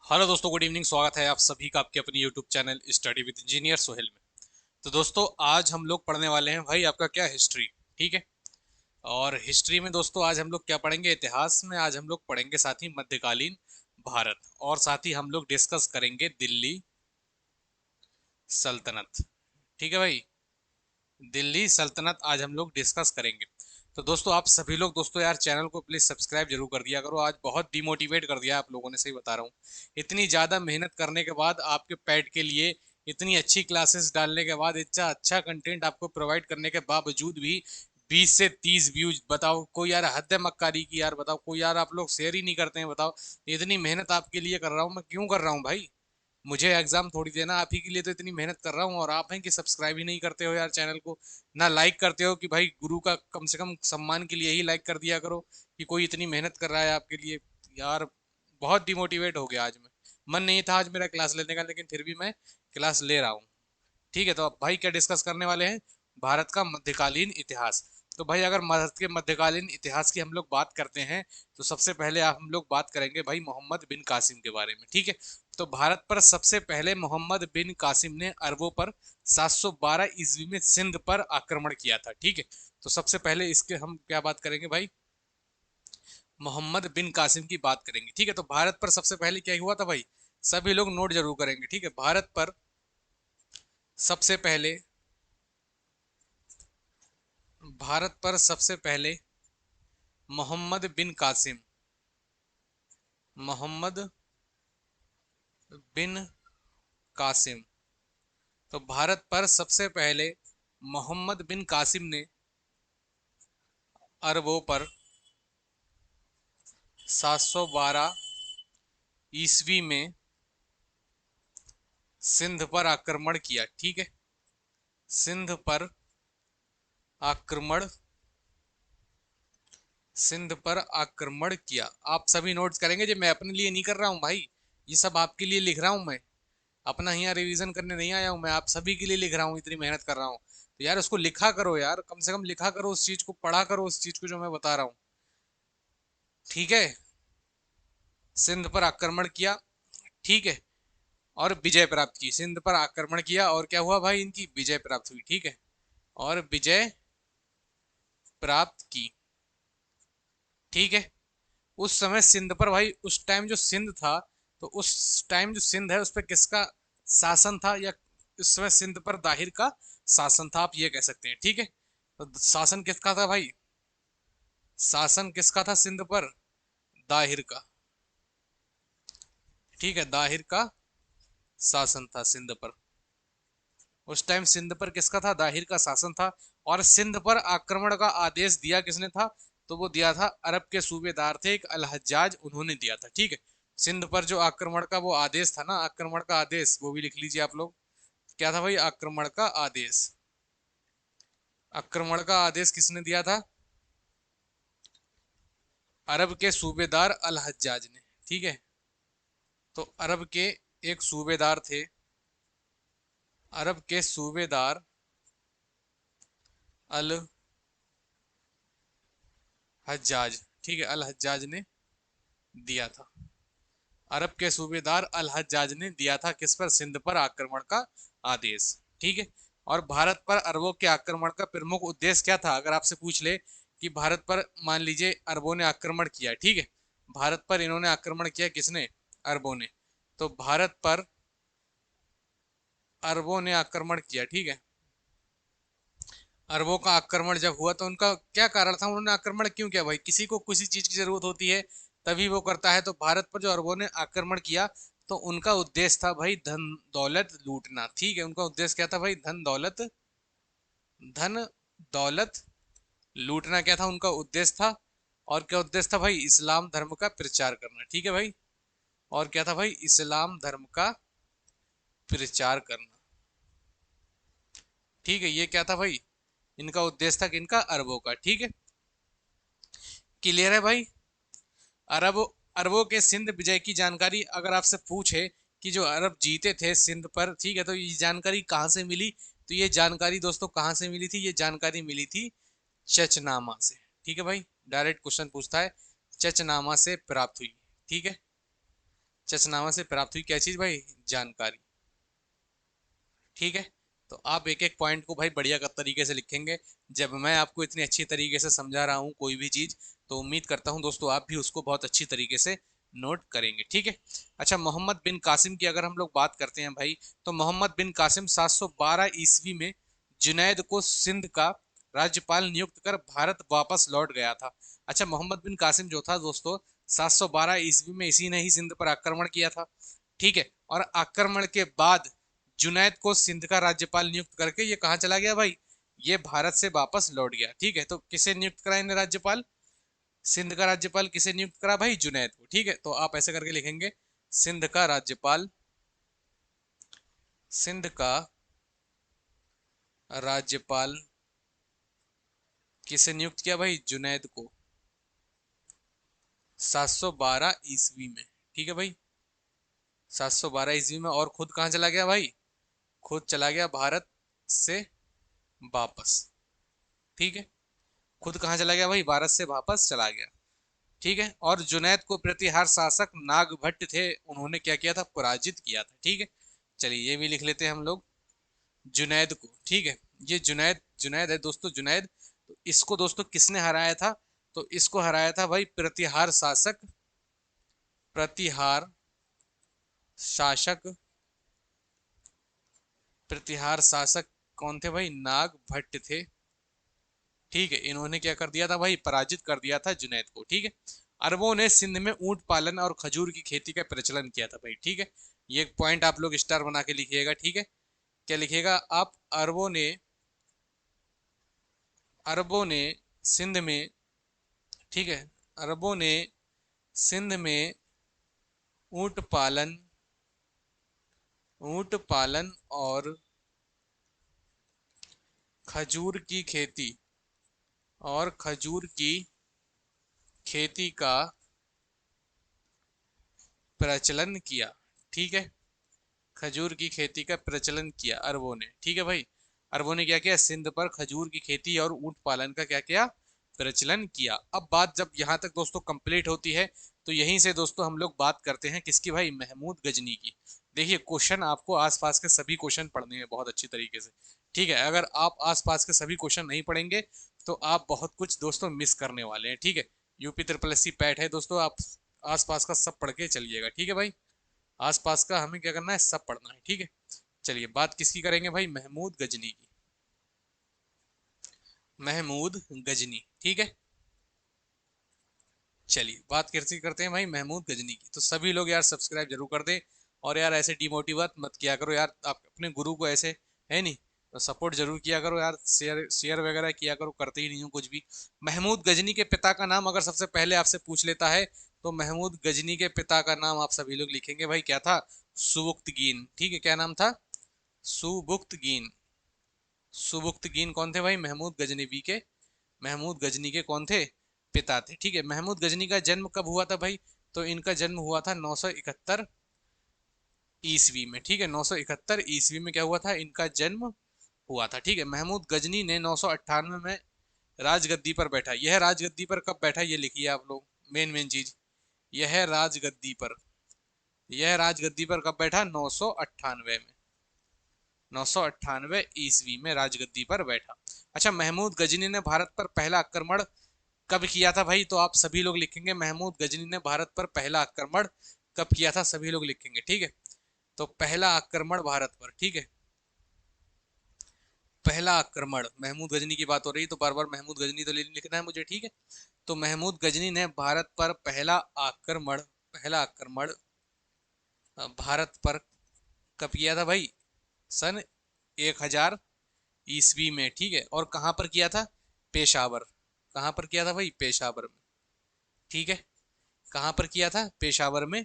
Hello दोस्तों, good evening. स्वागत है आप सभी का आपके अपने YouTube channel study with engineer Sohail में। तो दोस्तों, आज हम लोग पढ़ने वाले हैं भाई आपका क्या, हिस्ट्री। ठीक है। और हिस्ट्री में दोस्तों आज हम लोग क्या पढ़ेंगे, इतिहास में आज हम लोग पढ़ेंगे साथ ही मध्यकालीन भारत, और साथ ही हम लोग डिस्कस करेंगे दिल्ली सल्तनत। ठीक है भाई, दिल्ली सल्तनत आज हम लोग डिस्कस करेंगे। तो दोस्तों आप सभी लोग दोस्तों यार चैनल को प्लीज़ सब्सक्राइब जरूर कर दिया करो। आज बहुत डिमोटिवेट कर दिया आप लोगों ने, सही बता रहा हूँ। इतनी ज़्यादा मेहनत करने के बाद आपके पैड के लिए इतनी अच्छी क्लासेस डालने के बाद, इतना अच्छा कंटेंट आपको प्रोवाइड करने के बावजूद भी 20 से 30 व्यूज, बताओ कोई यार, हद है मक्कारी की यार। बताओ कोई यार, आप लोग शेयर ही नहीं करते हैं। बताओ इतनी मेहनत आपके लिए कर रहा हूँ मैं, क्यों कर रहा हूँ भाई? मुझे एग्जाम थोड़ी देना, आप ही के लिए तो इतनी मेहनत कर रहा हूँ, और आप हैं कि सब्सक्राइब ही नहीं करते हो यार चैनल को। ना लाइक करते हो कि भाई गुरु का कम से कम सम्मान के लिए ही लाइक कर दिया करो कि कोई इतनी मेहनत कर रहा है आपके लिए। यार बहुत डिमोटिवेट हो गया आज मैं। मन नहीं था आज मेरा क्लास लेने का, लेकिन फिर भी मैं क्लास ले रहा हूँ। ठीक है, तो अब भाई क्या डिस्कस करने वाले हैं, भारत का मध्यकालीन इतिहास। तो भाई अगर भारत के मध्यकालीन इतिहास की हम लोग बात करते हैं, तो सबसे पहले हम लोग बात करेंगे भाई मोहम्मद बिन कासिम के बारे में। ठीक है। तो भारत पर सबसे पहले मोहम्मद बिन कासिम ने अरबों पर 712 ईस्वी में सिंध पर आक्रमण किया था। ठीक है। तो सबसे पहले इसके हम क्या बात करेंगे भाई, मोहम्मद बिन कासिम की बात करेंगे। ठीक है। तो भारत पर सबसे पहले क्या हुआ था भाई, सभी लोग नोट जरूर करेंगे। ठीक है। सबसे पहले भारत पर सबसे पहले मोहम्मद बिन कासिम, मोहम्मद बिन कासिम। तो भारत पर सबसे पहले मोहम्मद बिन कासिम ने अरबों पर 712 ईस्वी में सिंध पर आक्रमण किया। ठीक है। सिंध पर आक्रमण, सिंध पर आक्रमण किया। आप सभी नोट्स करेंगे, जो मैं अपने लिए नहीं कर रहा हूँ भाई, ये सब आपके लिए लिख रहा हूँ मैं। अपना यहाँ रिवीजन करने नहीं आया हूँ मैं, आप सभी के लिए लिख रहा हूँ, इतनी मेहनत कर रहा हूँ। तो यार उसको लिखा करो यार, कम से कम लिखा करो उस चीज को, पढ़ा करो उस चीज को जो मैं बता रहा हूँ। ठीक है। सिंध पर आक्रमण किया। ठीक है। और विजय प्राप्त की। सिंध पर आक्रमण किया और क्या हुआ भाई, इनकी विजय प्राप्त हुई। ठीक है। और विजय प्राप्त की। ठीक है। उस समय सिंध पर भाई, उस टाइम जो सिंध था, तो उस टाइम जो सिंध है उस पर किसका शासन था, या उस समय सिंध पर दाहिर का शासन था, आप ये कह सकते हैं। ठीक है। तो शासन किसका था भाई, शासन किसका था सिंध पर, दाहिर का। ठीक है, दाहिर का शासन था सिंध पर। उस टाइम सिंध पर किसका था, दाहिर का शासन था। और सिंध पर आक्रमण का आदेश दिया किसने था, तो वो दिया था अरब के सूबेदार थे एक अल हज्जाज, उन्होंने दिया था। ठीक है। सिंध पर जो आक्रमण का वो आदेश था ना, आक्रमण का आदेश, वो भी लिख लीजिए आप लोग। क्या था भाई, आक्रमण का आदेश। आक्रमण का आदेश किसने दिया था, अरब के सूबेदार अल हज्जाज ने। ठीक है। तो अरब के एक सूबेदार थे, अरब के सूबेदार अल हज्जाज। ठीक है, अल हज्जाज ने दिया था। अरब के सूबेदार अल हज्जाज ने दिया था किस पर, सिंध पर आक्रमण का आदेश। ठीक है। और भारत पर अरबों के आक्रमण का प्रमुख उद्देश्य क्या था, अगर आपसे पूछ ले कि भारत पर मान लीजिए अरबों ने आक्रमण किया। ठीक है। भारत पर इन्होंने आक्रमण किया, किसने, अरबों ने। तो भारत पर अरबों ने आक्रमण किया। ठीक है। अरबों का आक्रमण जब हुआ तो उनका क्या कारण था, उन्होंने आक्रमण क्यों किया भाई, किसी को किसी चीज की जरूरत होती है तभी वो करता है। तो भारत पर जो अरबों ने आक्रमण किया, तो उनका उद्देश्य था भाई धन दौलत लूटना। ठीक है। उनका उद्देश्य क्या था भाई, धन दौलत, धन दौलत लूटना, क्या था उनका उद्देश्य था। और क्या उद्देश्य था भाई, इस्लाम धर्म का प्रचार करना। ठीक है भाई। और क्या था भाई, इस्लाम धर्म का प्रचार करना। ठीक है। ये क्या था भाई, इनका उद्देश्य था किनका, अरबों का। ठीक है। क्लियर है भाई। अरब अरबों के सिंध विजय की जानकारी अगर आपसे पूछे कि जो अरब जीते थे सिंध पर, ठीक है, तो ये जानकारी कहाँ से मिली, तो ये जानकारी दोस्तों कहाँ से मिली थी, ये जानकारी मिली थी चचनामा से। ठीक है भाई, डायरेक्ट क्वेश्चन पूछता है, चचनामा से प्राप्त हुई। ठीक है। चचनामा से प्राप्त हुई क्या चीज भाई? जानकारी। ठीक है, तो आप एक एक पॉइंट को भाई बढ़िया तरीके से लिखेंगे। जब मैं आपको इतनी अच्छी तरीके से समझा रहा हूँ कोई भी चीज, तो उम्मीद करता हूँ दोस्तों आप भी उसको बहुत अच्छी तरीके से नोट करेंगे। ठीक है। अच्छा, मोहम्मद बिन कासिम की अगर हम लोग बात करते हैं भाई, तो मोहम्मद बिन कासिम 712 ईस्वी में जुनैद को सिंध का राज्यपाल नियुक्त कर भारत वापस लौट गया था। अच्छा, मोहम्मद बिन कासिम जो था दोस्तों, 712 ईस्वी में इसी ने ही सिंध पर आक्रमण किया था। ठीक है, और आक्रमण के बाद जुनैद को सिंध का राज्यपाल नियुक्त करके ये कहाँ चला गया भाई? ये भारत से वापस लौट गया। ठीक है, तो किसे नियुक्त करा इन्हें राज्यपाल? सिंध का राज्यपाल किसे नियुक्त करा भाई? जुनैद को। ठीक है, तो आप ऐसे करके लिखेंगे, सिंध का राज्यपाल, सिंध का राज्यपाल किसे नियुक्त किया भाई? जुनैद को, 712 ईस्वी में। ठीक है भाई, 712 ईस्वी में। और खुद कहाँ चला गया भाई? खुद चला गया भारत से वापस। ठीक है, खुद कहाँ चला गया भाई? भारत से वापस चला गया। ठीक है, और जुनैद को प्रतिहार शासक नागभट्ट थे, उन्होंने क्या किया था? पराजित किया था। ठीक है, चलिए ये भी लिख लेते हैं हम लोग, जुनैद को। ठीक है, ये जुनैद जुनैद है दोस्तों, जुनैद। तो इसको दोस्तों किसने हराया था? तो इसको हराया था भाई प्रतिहार शासक, प्रतिहार शासक, प्रतिहार शासक कौन थे भाई? नागभट्ट थे। ठीक है, इन्होंने क्या कर दिया था भाई? पराजित कर दिया था जुनैद को। ठीक है, अरबों ने सिंध में ऊंट पालन और खजूर की खेती का प्रचलन किया था भाई। ठीक है, ये पॉइंट आप लोग स्टार बना के लिखिएगा। ठीक है, क्या लिखिएगा आप? अरबों ने सिंध में, ठीक है, अरबों ने सिंध में ऊंट पालन, ऊंट पालन और खजूर की खेती, और खजूर की खेती का प्रचलन किया। ठीक है, खजूर की खेती का प्रचलन किया अरबों ने। ठीक है भाई, अरबों ने क्या किया? सिंध पर खजूर की खेती और ऊंट पालन का क्या किया? प्रचलन किया। अब बात जब यहाँ तक दोस्तों कंप्लीट होती है, तो यहीं से दोस्तों हम लोग बात करते हैं किसकी भाई? महमूद गजनी की। देखिए, क्वेश्चन आपको आसपास के सभी क्वेश्चन पढ़ने हैं बहुत अच्छी तरीके से। ठीक है, अगर आप आसपास के सभी क्वेश्चन नहीं पढ़ेंगे, तो आप बहुत कुछ दोस्तों मिस करने वाले हैं। ठीक है, UP triple S C PET है दोस्तों, आप आसपास का सब पढ़ के चलिएगा। ठीक है भाई, आसपास का हमें क्या करना है? सब पढ़ना है। ठीक है, चलिए बात किसकी करेंगे भाई? महमूद गजनी की, महमूद गजनी। ठीक है, चलिए बात कैसे करते हैं भाई? महमूद गजनी की। तो सभी लोग यार सब्सक्राइब जरूर कर दें, और यार ऐसे डिमोटिवेट मत किया करो यार, आप अपने गुरु को ऐसे, है नहीं, तो सपोर्ट जरूर किया करो यार, शेयर शेयर वगैरह किया करो, करते ही नहीं हो कुछ भी। महमूद गजनी के पिता का नाम अगर सबसे पहले आपसे पूछ लेता है, तो महमूद गजनी के पिता का नाम आप सभी लोग लिखेंगे भाई, क्या था? सुबुक्तगीन। ठीक है, क्या नाम था? सुबुक्तगीन। सुबुक्तगीन कौन थे भाई? महमूद गजनवी के, महमूद गजनी के कौन थे? पिता थे। ठीक है, महमूद गजनी का जन्म कब हुआ था भाई? तो इनका जन्म हुआ था 971 ईस्वी में। ठीक है, 971 ईस्वी में क्या हुआ था? इनका जन्म हुआ था। ठीक है, महमूद गजनी ने 998 में राजगद्दी पर बैठा। यह राजगद्दी पर कब बैठा ये लिखिए आप लोग, मेन मेन चीज। यह राजगद्दी पर, यह राजगद्दी पर कब बैठा? 998 में, 998 ईस्वी में राजगद्दी पर बैठा। अच्छा, महमूद गजनी ने भारत पर पहला आक्रमण कब किया था भाई? तो आप सभी लोग लिखेंगे, महमूद गजनी ने भारत पर पहला आक्रमण कब किया था? सभी लोग लिखेंगे। ठीक है, तो पहला आक्रमण भारत पर, ठीक है, पहला आक्रमण महमूद गजनी की बात हो रही, तो बार बार महमूद गजनी तो लिखना है मुझे। ठीक है, तो महमूद गजनी ने भारत पर पहला आक्रमण, पहला आक्रमण भारत पर कब किया था भाई? सन 1000 ईस्वी में। ठीक है, और कहां पर किया था? पेशावर। कहां पर किया था भाई? पेशावर में। ठीक है, कहां पर किया था? पेशावर में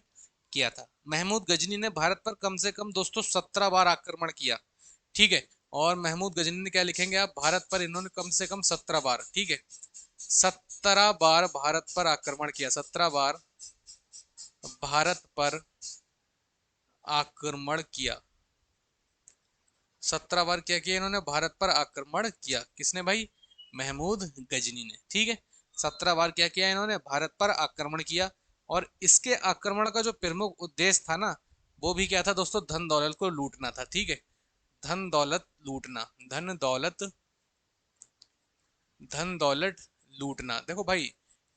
किया था। महमूद गजनी ने भारत पर कम से कम दोस्तों 17 बार आक्रमण किया। ठीक है, और महमूद गजनी ने क्या लिखेंगे आप? भारत पर इन्होंने कम से कम 17 बार, ठीक है, 17 बार भारत पर आक्रमण किया, 17 बार भारत पर आक्रमण किया। 17 बार क्या किया इन्होंने? भारत पर आक्रमण किया। किसने भाई? महमूद गजनी ने। ठीक है, 17 बार क्या किया इन्होंने? भारत पर आक्रमण किया। और इसके आक्रमण का जो प्रमुख उद्देश्य था ना, वो भी क्या था दोस्तों, धन दौलत को लूटना था। ठीक है, धन दौलत लूटना, धन दौलत लूटना। देखो भाई,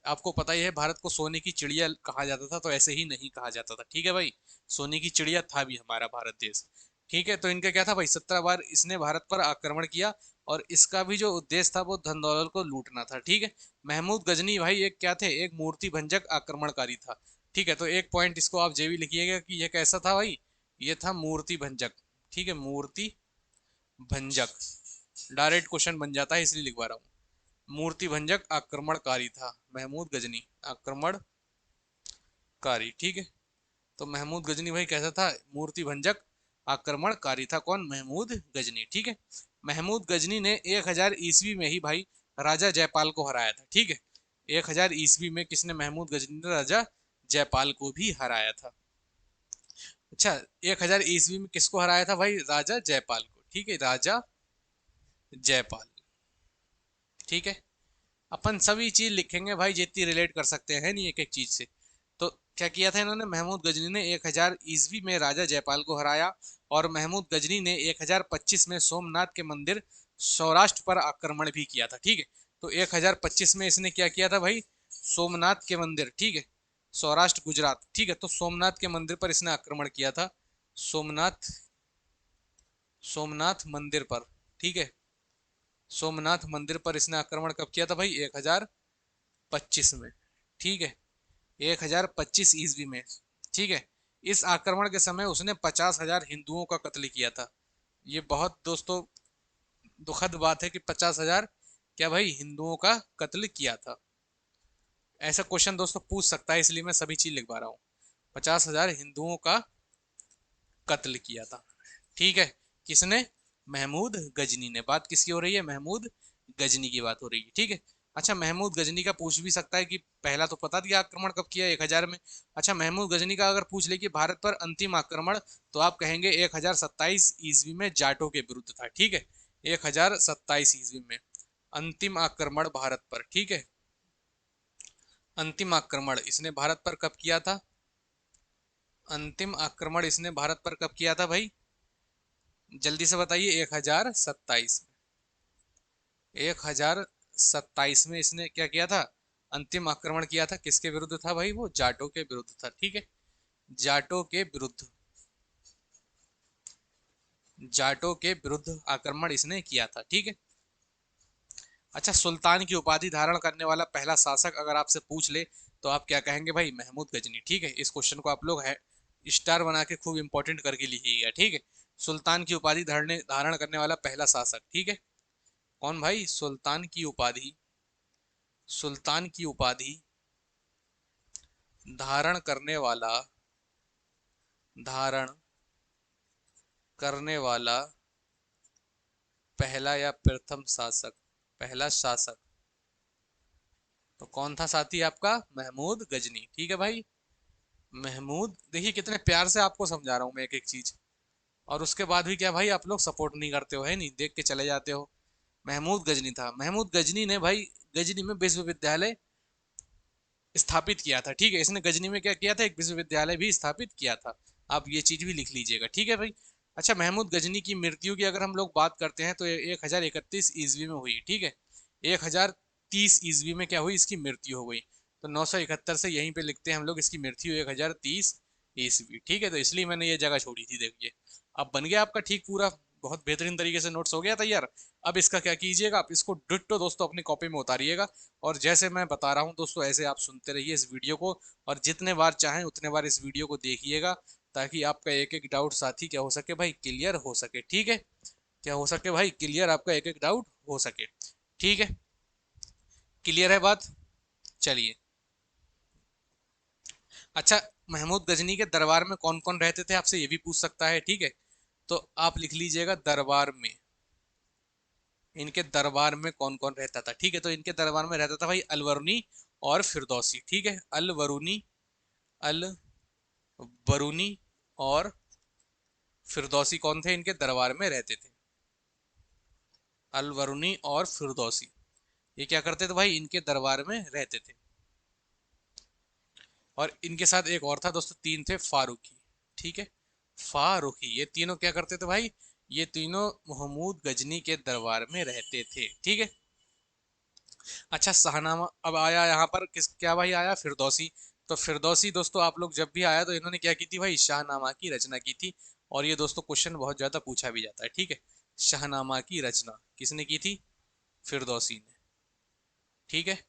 आपको पता ही है भारत को सोने की चिड़िया कहा जाता था, तो ऐसे ही नहीं कहा जाता था। ठीक है भाई, सोने की चिड़िया था भी हमारा भारत देश। ठीक है, तो इनका क्या था भाई, 17 बार इसने भारत पर आक्रमण किया, और इसका भी जो उद्देश्य था वो धन दौलत को लूटना था। ठीक है, महमूद गजनी भाई एक क्या थे, एक मूर्ति भंजक आक्रमणकारी था। ठीक है, तो एक पॉइंट इसको आप ये भी लिखिएगा कि ये कैसा था भाई, ये था मूर्ति भंजक। ठीक है, मूर्ति भंजक, डायरेक्ट क्वेश्चन बन जाता है इसलिए लिखवा रहा हूँ। मूर्ति भंजक आक्रमणकारी था महमूद गजनी, आक्रमणकारी। ठीक है, तो महमूद गजनी भाई कैसा था, मूर्ति भंजक आक्रमणकारी था। कौन, महमूद गजनी। ठीक है, महमूद गजनी ने 1000 ईस्वी में ही भाई राजा जयपाल को हराया था। ठीक है, 1000 ईस्वी में किसने, महमूद गजनी ने राजा जयपाल को भी हराया था। अच्छा, 1000 ईस्वी में किसको हराया था भाई, राजा जयपाल को। ठीक है, राजा जयपाल। ठीक है, अपन सभी चीज लिखेंगे भाई जितनी रिलेट कर सकते हैं, नहीं एक एक चीज से। तो क्या किया था इन्होंने, महमूद गजनी ने 1000 ईस्वी में राजा जयपाल को हराया, और महमूद गजनी ने 1025 में सोमनाथ के मंदिर सौराष्ट्र पर आक्रमण भी किया था। ठीक है, तो 1025 में इसने क्या किया था भाई, सोमनाथ के मंदिर, ठीक है, सौराष्ट्र गुजरात। ठीक है, तो सोमनाथ के मंदिर पर इसने आक्रमण किया था, सोमनाथ, सोमनाथ मंदिर पर। ठीक है, सोमनाथ मंदिर पर इसने आक्रमण कब किया था भाई, 1025 में। ठीक है, 1025 ईस्वी में। ठीक है, इस आक्रमण के समय उसने 50,000 हिंदुओं का कत्ल किया था। ये बहुत दोस्तों दुखद बात है कि 50,000 क्या भाई हिंदुओं का कत्ल किया था। ऐसा क्वेश्चन दोस्तों पूछ सकता है, इसलिए मैं सभी चीज लिखवा रहा हूँ। 50,000 हिंदुओं का कत्ल किया था। ठीक है, किसने, महमूद गजनी ने। बात किसकी हो रही है, महमूद गजनी की बात हो रही है। ठीक है, अच्छा महमूद गजनी का पूछ भी सकता है कि पहला तो पता दिया आक्रमण कब किया, 1000 में। अच्छा, महमूद गजनी का अगर पूछ ले कि भारत पर अंतिम आक्रमण, तो आप कहेंगे 1027 ईस्वी में जाटों के विरुद्ध था। ठीक है, 1027 ईस्वी में अंतिम आक्रमण भारत पर। ठीक है, अंतिम आक्रमण इसने भारत पर कब किया था, अंतिम आक्रमण इसने भारत पर कब किया था भाई, जल्दी से बताइए। 1027 में, 1027 में इसने क्या किया था, अंतिम आक्रमण किया था। किसके विरुद्ध था भाई, वो जाटों के विरुद्ध था। ठीक है, जाटों के विरुद्ध, जाटों के विरुद्ध आक्रमण इसने किया था। ठीक है, अच्छा सुल्तान की उपाधि धारण करने वाला पहला शासक अगर आपसे पूछ ले, तो आप क्या कहेंगे भाई, महमूद गजनी। ठीक है, इस क्वेश्चन को आप लोग है स्टार बना के खूब इंपॉर्टेंट करके लिखिएगा। ठीक है, सुल्तान की उपाधि धारण धारण करने वाला पहला शासक। ठीक है, कौन भाई, सुल्तान की उपाधि, सुल्तान की उपाधि धारण करने वाला, धारण करने वाला पहला या प्रथम शासक, पहला शासक, तो कौन था साथी आपका, महमूद गजनी। ठीक है भाई, महमूद। देखिए कितने प्यार से आपको समझा रहा हूं मैं एक एक चीज, और उसके बाद भी क्या भाई आप लोग सपोर्ट नहीं करते हो, है नहीं, देख के चले जाते हो। महमूद गजनी था, महमूद गजनी ने भाई गजनी में विश्वविद्यालय स्थापित किया था। ठीक है, इसने गजनी में क्या किया था, एक विश्वविद्यालय भी स्थापित किया था। आप ये चीज भी लिख लीजिएगा। ठीक है भाई, अच्छा महमूद गजनी की मृत्यु की अगर हम लोग बात करते हैं, तो 1031 ईस्वी में हुई। ठीक है, 1030 ईस्वी में क्या हुई, इसकी मृत्यु हो गई। तो 971 से यहीं पे लिखते हैं हम लोग, इसकी मृत्यु 1030 ईस्वी। ठीक है, तो इसलिए मैंने ये जगह छोड़ी थी। देखिए अब बन गया आपका ठीक पूरा, बहुत बेहतरीन तरीके से नोट्स हो गया तैयार। अब इसका क्या कीजिएगा, आप इसको डिट्टो दोस्तों अपनी कॉपी में उतारिएगा, और जैसे मैं बता रहा हूँ दोस्तों, ऐसे आप सुनते रहिए इस वीडियो को, और जितने बार चाहें उतने बार इस वीडियो को देखिएगा, ताकि आपका एक एक डाउट साथी क्या हो सके भाई, क्लियर हो सके। ठीक है, क्या हो सके भाई, क्लियर, आपका एक एक डाउट हो सके। ठीक है, क्लियर है बात, चलिए। अच्छा, महमूद गजनी के दरबार में कौन कौन रहते थे, आपसे ये भी पूछ सकता है। ठीक है, तो आप लिख लीजिएगा दरबार में, इनके दरबार में कौन कौन रहता था। ठीक है, तो इनके दरबार में रहता था भाई अलवरुनी और फिरदौसी। ठीक है, अलवरुनी, अलवरुनी और फिरदौसी कौन थे, इनके दरबार में रहते थे। अलवरुनी और फिरदौसी, ये क्या करते थे भाई, इनके दरबार में रहते थे। और इनके साथ एक और था दोस्तों, तीन थे फारूकी। ठीक है, फारूकी, ये तीनों क्या करते थे भाई, ये तीनों महमूद गजनी के दरबार में रहते थे। ठीक है। अच्छा, शाहनामा अब आया यहाँ पर, किस क्या भाई आया, फिरदौसी। तो फिरदौसी दोस्तों आप लोग जब भी आया तो इन्होंने क्या की थी भाई, शाहनामा की रचना की थी। और ये दोस्तों क्वेश्चन बहुत ज्यादा पूछा भी जाता है। ठीक है, शाहनामा की रचना किसने की थी, फिरदौसी ने। ठीक है,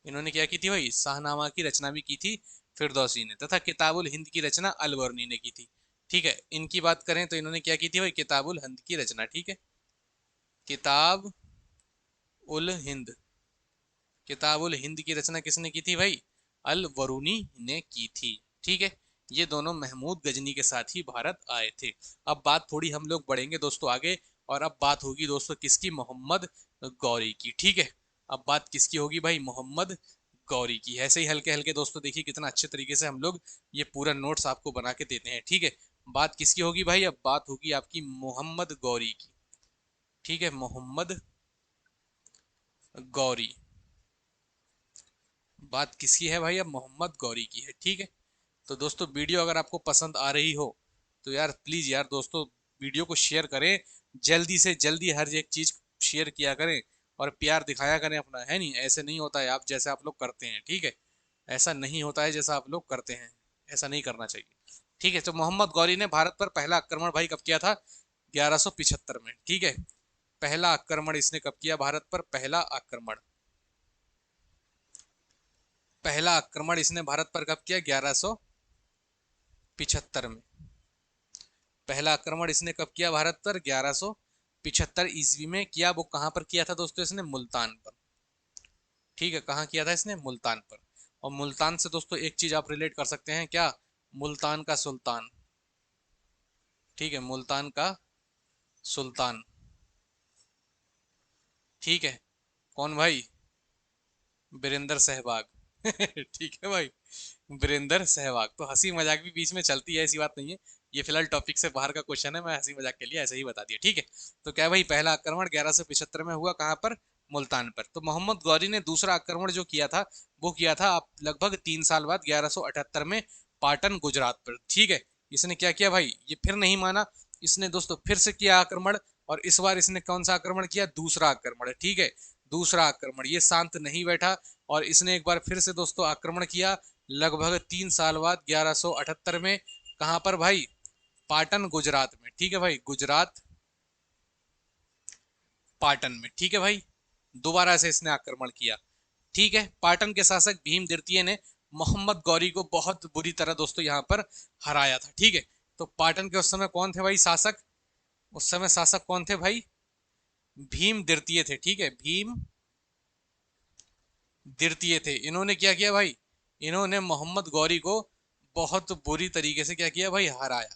इन्होंने क्या की थी भाई, शाहनामा की रचना भी की थी फिरदौसी ने, तथा किताबुल हिंद की रचना अलबर्नी ने की थी। ठीक है, इनकी बात करें तो इन्होंने क्या की थी भाई, किताबुल हिंद की रचना। ठीक है, किताब उल हिंद, किताबुल हिंद की रचना किसने की थी भाई, अल वरूनी ने की थी। ठीक है, ये दोनों महमूद गजनी के साथ ही भारत आए थे। अब बात थोड़ी हम लोग बढ़ेंगे दोस्तों आगे, और अब बात होगी दोस्तों किसकी, मोहम्मद गौरी की। ठीक है, अब बात किसकी होगी भाई, मोहम्मद गौरी की। ऐसे ही हल्के हल्के दोस्तों देखिए कितना अच्छे तरीके से हम लोग ये पूरा नोट्स आपको बना के देते हैं। ठीक है, बात किसकी होगी भाई, अब बात होगी आपकी मोहम्मद गौरी की। ठीक है, मोहम्मद गौरी, बात किसकी है भाई, अब मोहम्मद गौरी की है। ठीक है, तो दोस्तों वीडियो अगर आपको पसंद आ रही हो तो यार प्लीज़ यार दोस्तों वीडियो को शेयर करें, जल्दी से जल्दी हर एक चीज़ शेयर किया करें और प्यार दिखाया करें अपना, है नहीं, ऐसे नहीं होता है आप जैसे आप लोग करते हैं। ठीक है, ऐसा नहीं होता है जैसा आप लोग करते हैं, ऐसा नहीं करना चाहिए। ठीक है, तो मोहम्मद गौरी ने भारत पर पहला आक्रमण भाई कब किया था, 1175 में। ठीक है, पहला आक्रमण इसने कब किया भारत पर, पहला आक्रमण, पहला आक्रमण इसने भारत पर कब किया, 1175 में। पहला आक्रमण इसने कब किया भारत पर, 1175 ईस्वी में किया। वो कहां पर किया था दोस्तों, इसने मुल्तान पर। ठीक है, कहाँ किया था इसने, मुल्तान पर। और मुल्तान से दोस्तों एक चीज आप रिलेट कर सकते हैं क्या, मुल्तान का सुल्तान। ठीक है, मुल्तान का सुल्तान। ठीक है, कौन भाई, वीरेंद्र सहवाग। ठीक है भाई, वीरेंद्र सहवाग। तो हंसी मजाक भी बीच में चलती है, ऐसी बात नहीं है, ये फिलहाल टॉपिक से बाहर का क्वेश्चन है, मैं हंसी मजाक के लिए ऐसे ही बता दिया। ठीक है, तो क्या भाई, पहला आक्रमण 1175 में हुआ कहाँ पर, मुल्तान पर। तो मोहम्मद गौरी ने दूसरा आक्रमण जो किया था वो किया था आप लगभग 3 साल बाद 1178 में, पाटन गुजरात पर। ठीक है, इसने क्या किया भाई, ये फिर नहीं माना, इसने दोस्तों फिर से किया आक्रमण, और इस बार इसने कौन सा आक्रमण किया, दूसरा आक्रमण। ठीक है, दूसरा आक्रमण, ये शांत नहीं बैठा और इसने एक बार फिर से दोस्तों आक्रमण किया, लगभग 3 साल बाद 1178 में। कहां पर भाई, पाटन गुजरात में। ठीक है भाई, गुजरात पाटन में। ठीक है भाई, दोबारा से इसने आक्रमण किया। ठीक है, पाटन के शासक भीम द्वितीय ने मोहम्मद गौरी को बहुत बुरी तरह दोस्तों यहां पर हराया था। ठीक है, तो पाटन के उस समय कौन थे भाई शासक, उस समय शासक कौन थे भाई, भीम द्वितीय थे। ठीक है, भीम द्वितीय थे। इन्होंने क्या किया भाई, इन्होंने मोहम्मद गौरी को बहुत बुरी तरीके से क्या किया भाई, हराया।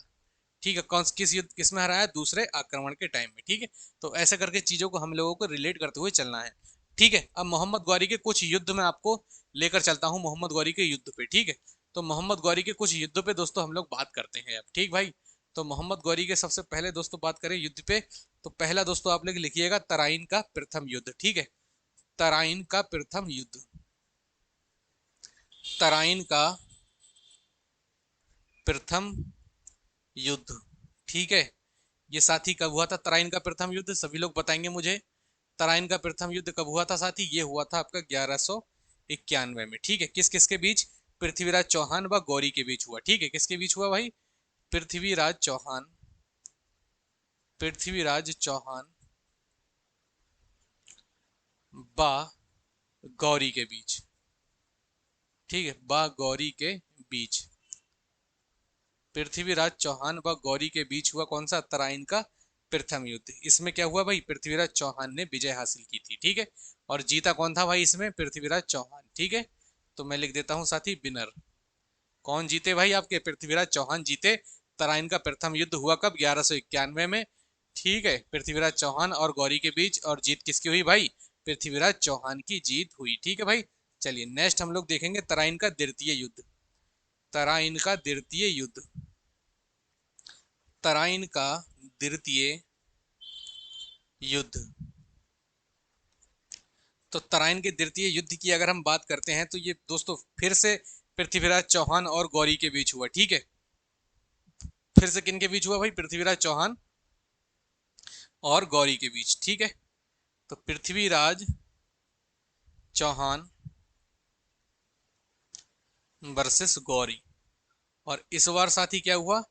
ठीक है, कौन किस युद्ध, किस में हराया, दूसरे आक्रमण के टाइम में। ठीक है, तो ऐसे करके चीजों को हम लोगों को रिलेट करते हुए चलना है। ठीक है, अब मोहम्मद गौरी के कुछ युद्ध में आपको लेकर चलता हूं, मोहम्मद गौरी के युद्ध पे। ठीक है, तो मोहम्मद गौरी के कुछ युद्ध पे दोस्तों हम लोग बात करते हैं अब। ठीक भाई, तो मोहम्मद गौरी के सबसे पहले दोस्तों बात करें युद्ध पे, तो पहला दोस्तों आप लोग लिखिएगा तराइन का प्रथम युद्ध। ठीक है, तराइन का प्रथम युद्ध, तराइन का प्रथम युद्ध। ठीक है, ये साथी कब हुआ था, तराइन का प्रथम युद्ध, सभी लोग बताएंगे मुझे। तराइन का प्रथम युद्ध कब हुआ था साथी, ये हुआ था आपका 1191 में। ठीक है, किस किस के बीच, पृथ्वीराज चौहान व गौरी के बीच हुआ। ठीक है, किसके बीच हुआ भाई, पृथ्वीराज चौहान, पृथ्वीराज चौहान व गौरी के बीच। ठीक है, व गौरी के बीच, पृथ्वीराज चौहान व गौरी के बीच हुआ कौन सा, तराइन का प्रथम युद्ध। इसमें क्या हुआ भाई, पृथ्वीराज चौहान ने विजय हासिल की थी। ठीक है, और जीता कौन था भाई इसमें, पृथ्वीराज चौहान। ठीक है, तो मैं लिख देता हूं साथी विनर। कौन जीते भाई, आपके पृथ्वीराज चौहान जीते। तराइन का प्रथम युद्ध हुआ कब, 1191 में। ठीक है, पृथ्वीराज चौहान और गौरी के बीच, और जीत किसकी हुई भाई, पृथ्वीराज चौहान की जीत हुई। ठीक है भाई, चलिए नेक्स्ट हम लोग देखेंगे तराइन का द्वितीय युद्ध, तराइन का द्वितीय युद्ध, तराइन का द्वितीय युद्ध। तो तराइन के द्वितीय युद्ध की अगर हम बात करते हैं तो ये दोस्तों फिर से पृथ्वीराज चौहान और गौरी के बीच हुआ। ठीक है, फिर से किन के बीच हुआ भाई? पृथ्वीराज चौहान और गौरी के बीच। ठीक है, तो पृथ्वीराज चौहान वर्सेस गौरी। और इस बार साथी क्या हुआ?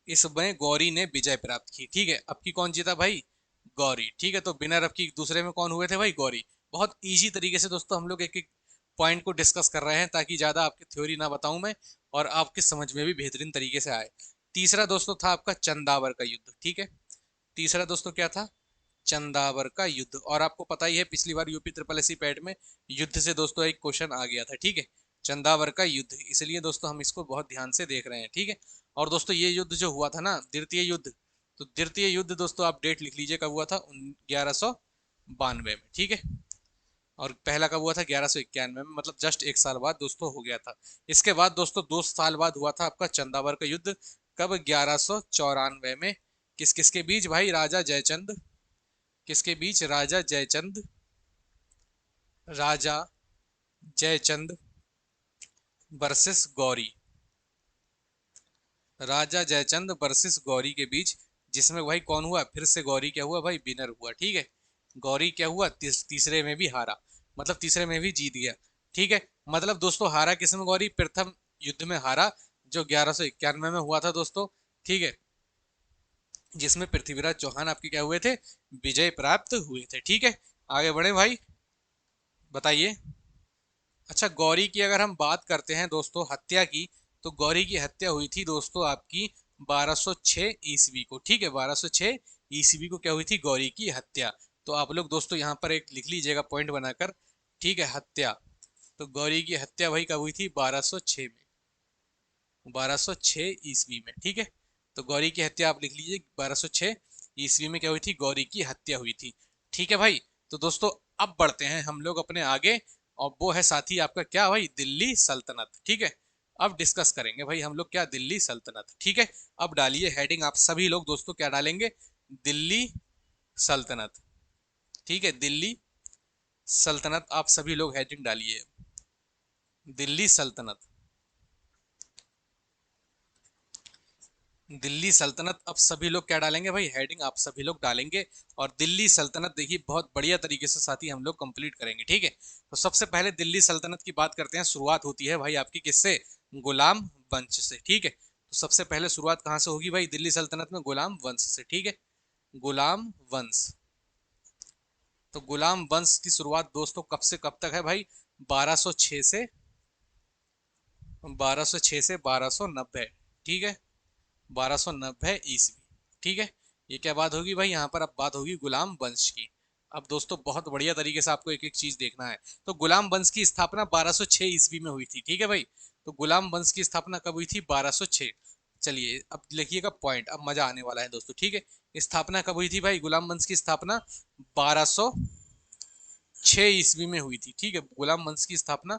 इसमें गौरी ने विजय प्राप्त की। ठीक है, अब की कौन जीता भाई? गौरी। ठीक है, तो विनर अब की दूसरे में कौन हुए थे भाई? गौरी। बहुत इजी तरीके से दोस्तों हम लोग एक एक पॉइंट को डिस्कस कर रहे हैं, ताकि ज्यादा आपकी थ्योरी ना बताऊं मैं, और आपके समझ में भी बेहतरीन तरीके से आए। तीसरा दोस्तों था आपका चंदावर का युद्ध। ठीक है, तीसरा दोस्तों क्या था? चंदावर का युद्ध। और आपको पता ही है पिछली बार यूपी ट्रिपल एससी पैड में युद्ध से दोस्तों एक क्वेश्चन आ गया था। ठीक है, चंदावर का युद्ध, इसलिए दोस्तों हम इसको बहुत ध्यान से देख रहे हैं। ठीक है, और दोस्तों ये युद्ध जो हुआ था ना, द्वितीय युद्ध, तो द्वितीय युद्ध दोस्तों आप डेट लिख लीजिए कब हुआ था? 1192 में। ठीक है, और पहला कब हुआ था? 1191 में, मतलब जस्ट एक साल बाद दोस्तों हो गया था। इसके बाद दोस्तों 2 साल बाद हुआ था आपका चंदावर का युद्ध। कब? 1194 में। किस किस के बीच भाई? राजा जयचंद। किसके बीच? राजा जयचंद वर्सेस गौरी। राजा जयचंद वर्सेस गौरी के बीच, जिसमें भाई कौन हुआ? फिर से गौरी क्या हुआ भाई? विनर हुआ। ठीक है, गौरी क्या हुआ? तीसरे में भी हारा, मतलब तीसरे में भी जीत गया। ठीक है, मतलब दोस्तों हारा किसमें? गौरी प्रथम युद्ध में हारा, जो 1191 में हुआ था दोस्तों। ठीक है, जिसमें पृथ्वीराज चौहान आपके क्या हुए थे? विजय प्राप्त हुए थे। ठीक है, आगे बढ़े भाई, बताइए। अच्छा, गौरी की अगर हम बात करते हैं दोस्तों हत्या की, तो गौरी की हत्या हुई थी दोस्तों आपकी 1206 ईस्वी को। ठीक है, 1206 ईस्वी को क्या हुई थी? गौरी की हत्या। तो आप लोग दोस्तों यहाँ पर एक लिख लीजिएगा पॉइंट बनाकर। ठीक है, हत्या, तो गौरी की हत्या भाई कब हुई थी? 1206 में, 1206 ईस्वी में। ठीक है, तो गौरी की हत्या आप लिख लीजिए, 1206 ईस्वी में क्या हुई थी? गौरी की हत्या हुई थी। ठीक है भाई, तो दोस्तों अब बढ़ते हैं हम लोग अपने आगे, और वो है साथी आपका क्या भाई? दिल्ली सल्तनत। ठीक है, अब डिस्कस करेंगे भाई हम लोग क्या? दिल्ली सल्तनत। ठीक है, अब डालिए हेडिंग आप सभी लोग दोस्तों, क्या डालेंगे? दिल्ली सल्तनत। ठीक है, दिल्ली सल्तनत आप सभी लोग हेडिंग डालिए, दिल्ली सल्तनत। दिल्ली सल्तनत अब सभी लोग क्या डालेंगे भाई? हेडिंग आप सभी लोग डालेंगे। और दिल्ली सल्तनत देखिए बहुत बढ़िया तरीके से साथी हम लोग कंप्लीट करेंगे। ठीक है, तो सबसे पहले दिल्ली सल्तनत की बात करते हैं। शुरुआत होती है भाई आपकी किससे? गुलाम वंश से। ठीक है, तो सबसे पहले शुरुआत कहाँ से होगी भाई? दिल्ली सल्तनत में गुलाम वंश से। ठीक है, गुलाम वंश। तो गुलाम वंश की शुरुआत दोस्तों कब से कब तक है भाई? 1206 से 1206 से 1290। ठीक है, 1290 ईस्वी। ठीक है, ये क्या बात होगी भाई? यहाँ पर अब बात होगी गुलाम वंश की। अब दोस्तों बहुत बढ़िया तरीके से आपको एक एक चीज देखना है। तो गुलाम वंश की स्थापना 1206 ईस्वी में हुई थी। ठीक है भाई, तो गुलाम वंश की स्थापना कब हुई थी? 1206। चलिए अब लिखिएगा पॉइंट, अब मजा आने वाला है दोस्तों। ठीक है, स्थापना कब हुई थी भाई? गुलाम वंश की स्थापना 1206 ईस्वी में हुई थी। ठीक है, गुलाम वंश की स्थापना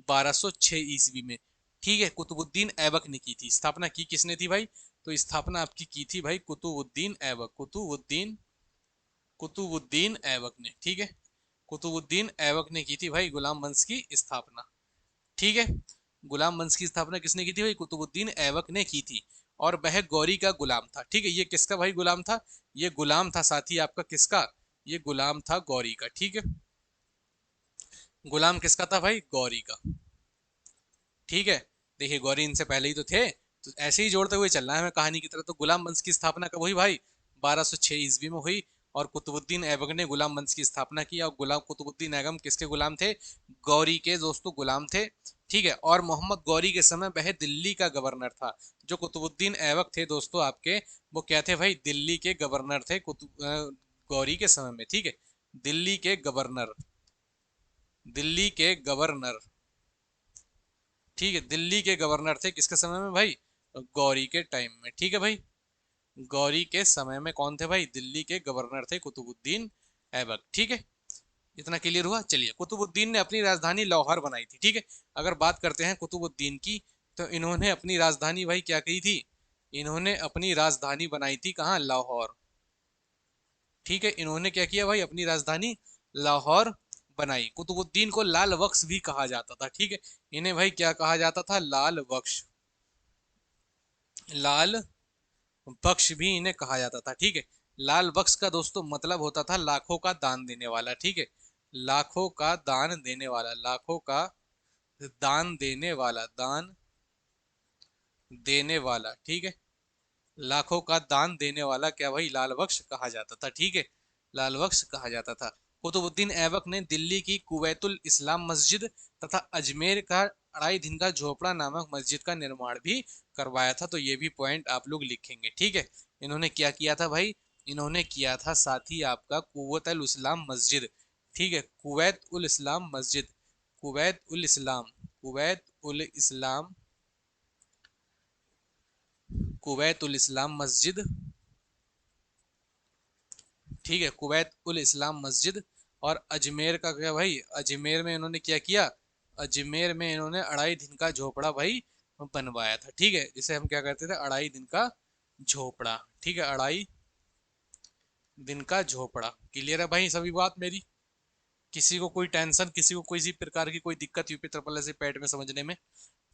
1206 ईस्वी में। ठीक है, कुतुबुद्दीन ऐबक ने की थी। स्थापना की किसने थी भाई? तो स्थापना आपकी की थी भाई कुतुबुद्दीन ऐबक। कुतुबुद्दीन ऐबक ने। ठीक है, कुतुबुद्दीन ऐबक ने की थी भाई गुलाम वंश की स्थापना। ठीक है, गुलाम वंश की स्थापना किसने की थी भाई? कुतुबुद्दीन ऐबक ने की थी। और वह गौरी का गुलाम था। ठीक है, ये किसका भाई गुलाम था? ये गुलाम था साथी आपका किसका? ये गुलाम था गौरी का। ठीक है, गुलाम किसका था भाई? गौरी का। ठीक है, देखिए गौरी इनसे पहले ही तो थे, तो ऐसे ही जोड़ते हुए चलना है हमें कहानी की तरह। तो गुलाम वंश की स्थापना कब हुई भाई? 1206 ईस्वी में हुई। और कुतुबुद्दीन ऐबक ने गुलाम वंश की स्थापना की। और गुलाम कुतुबुद्दीन ऐबक किसके गुलाम थे? गौरी के दोस्तों गुलाम थे। ठीक है, और मोहम्मद गौरी के समय वह दिल्ली का गवर्नर था। जो कुतुबुद्दीन ऐबक थे दोस्तों आपके, वो क्या थे भाई? दिल्ली के गवर्नर थे गौरी के समय में। ठीक है, दिल्ली के गवर्नर, दिल्ली के गवर्नर। ठीक है, दिल्ली के गवर्नर थे किसके समय में भाई? गौरी के टाइम में। ठीक है भाई, गौरी के समय में कौन थे भाई? दिल्ली के गवर्नर थे कुतुबुद्दीन ऐबक। ठीक है, इतना क्लियर हुआ। चलिए, कुतुबुद्दीन ने अपनी राजधानी लाहौर बनाई थी। ठीक है, अगर बात करते हैं कुतुबुद्दीन की, तो इन्होंने अपनी राजधानी भाई क्या की थी? इन्होंने अपनी राजधानी बनाई थी कहाँ? लाहौर। ठीक है, इन्होंने क्या किया भाई? अपनी राजधानी लाहौर बनाई। कुतुबुद्दीन को लाल बख्श भी कहा जाता था, ठीक है। इन्हें भाई क्या कहा जाता था? लाल बख्श, लाल बख्श भी इन्हें कहा जाता था, ठीक है। लाल बख्श का दोस्तों मतलब होता था लाखों का दान देने वाला, ठीक है। लाखों का दान देने वाला, लाखों का दान देने वाला, दान देने वाला, ठीक है। लाखों का दान देने वाला क्या भाई? लाल बख्श कहा जाता था, ठीक है। लाल बख्श कहा जाता था। कुतुबुद्दीन ऐबक ने दिल्ली की कुवैतुल इस्लाम मस्जिद तथा अजमेर का 2.5 दिन का झोपड़ा नामक मस्जिद का निर्माण भी करवाया था। तो ये भी पॉइंट आप लोग लिखेंगे, ठीक है। इन्होंने क्या किया था भाई? इन्होंने किया था साथ ही आपका कुवैत उल इस्लाम मस्जिद, ठीक है। कुवैत उल इस्लाम मस्जिद, Kuwait ul Islam, Kuwait ul Islam, Kuwait ul Islam मस्जिद, ठीक है। कुवैत उल इस्लाम मस्जिद। और अजमेर का क्या भाई? अजमेर में इन्होंने क्या किया? अजमेर में इन्होंने 2.5 दिन का झोपड़ा भाई बनवाया था, ठीक है। जिसे हम क्या करते थे? 2.5 दिन का झोपड़ा, ठीक है। 2.5 दिन का झोपड़ा। क्लियर है भाई सभी बात मेरी? किसी को कोई टेंशन, किसी को किसी प्रकार की कोई दिक्कत यूपी ट्रिपल एस पैट में समझने में?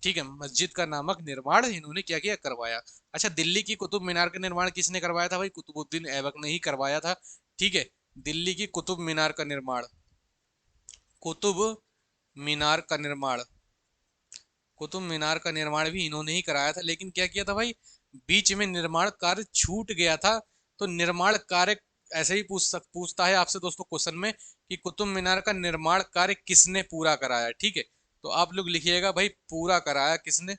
ठीक है। मस्जिद का नामक निर्माण इन्होंने क्या किया? करवाया। अच्छा, दिल्ली की कुतुब मीनार का निर्माण किसने करवाया था भाई? कुतुबुद्दीन ऐबक ने ही करवाया था, ठीक है। दिल्ली की कुतुब मीनार का निर्माण, कुतुब मीनार का निर्माण, कुतुब मीनार का निर्माण भी इन्होंने ही कराया था। लेकिन क्या किया था भाई? बीच में निर्माण कार्य छूट गया था। तो निर्माण कार्य ऐसे ही पूछता है आपसे दोस्तों क्वेश्चन में कि कुतुब मीनार का निर्माण कार्य किसने पूरा कराया, ठीक है। तो आप लोग लिखिएगा भाई पूरा कराया किसने?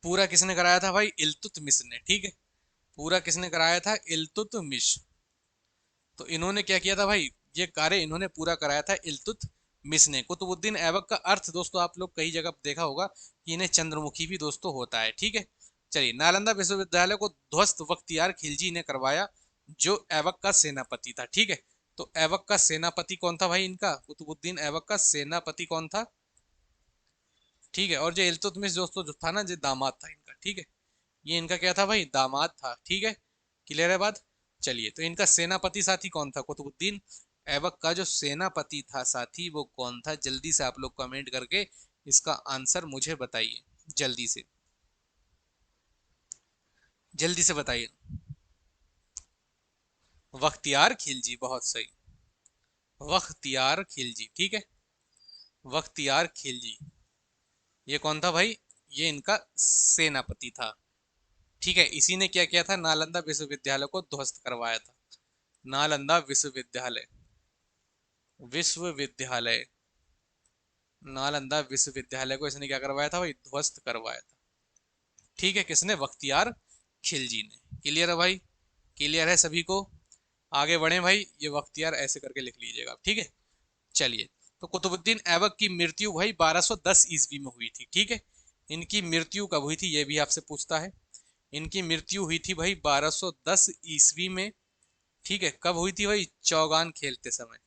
पूरा किसने कराया था भाई? इल्तुतमिश ने, ठीक है। पूरा किसने कराया था? इल्तुतमिश। तो इन्होंने क्या किया था भाई? ये कार्य इन्होंने पूरा कराया था इल्तुतमिश ने। कुतुबुद्दीन ऐबक का अर्थ दोस्तों आप लोग कई जगह देखा होगा कि इन्हें चंद्रमुखी भी दोस्तों होता है, ठीक है। चलिए, नालंदा विश्वविद्यालय को ध्वस्त बख्तियार खिलजी ने करवाया, जो ऐबक का सेनापति था, ठीक है। तो ऐबक का सेनापति कौन था भाई? इनका कुतुबुद्दीन ऐबक का सेनापति कौन था? ठीक है। और जो इल्तुतमिश दोस्तों जो था ना, जो दामाद था इनका, ठीक है। ये इनका क्या था भाई? दामाद था, ठीक है। क्लियर है बात? चलिए, तो इनका सेनापति साथी कौन था? कुतुबुद्दीन ऐबक का जो सेनापति था साथी वो कौन था? जल्दी से आप लोग कमेंट करके इसका आंसर मुझे बताइए, जल्दी से, जल्दी से बताइए। बख्तियार खिलजी, बहुत सही। बख्तियार खिलजी, ठीक है। बख्तियार खिलजी, ये कौन था भाई? ये इनका सेनापति था, ठीक है। इसी ने क्या किया था? नालंदा विश्वविद्यालय को ध्वस्त करवाया था। नालंदा विश्वविद्यालय, विश्वविद्यालय, नालंदा विश्वविद्यालय को इसने क्या करवाया था भाई? ध्वस्त करवाया था, ठीक है। किसने? बख्तियार खिलजी ने। क्लियर है भाई? क्लियर है सभी को? आगे बढ़े भाई, ये बख्तियार ऐसे करके लिख लीजिएगा आप, ठीक है। चलिए, तो कुतुबुद्दीन ऐबक की मृत्यु भाई 1210 ईस्वी में हुई थी, ठीक है। इनकी मृत्यु कब हुई थी ये भी आपसे पूछता है। इनकी मृत्यु हुई थी भाई 1210 ईस्वी में, ठीक है। कब हुई थी भाई? चौगान खेलते समय,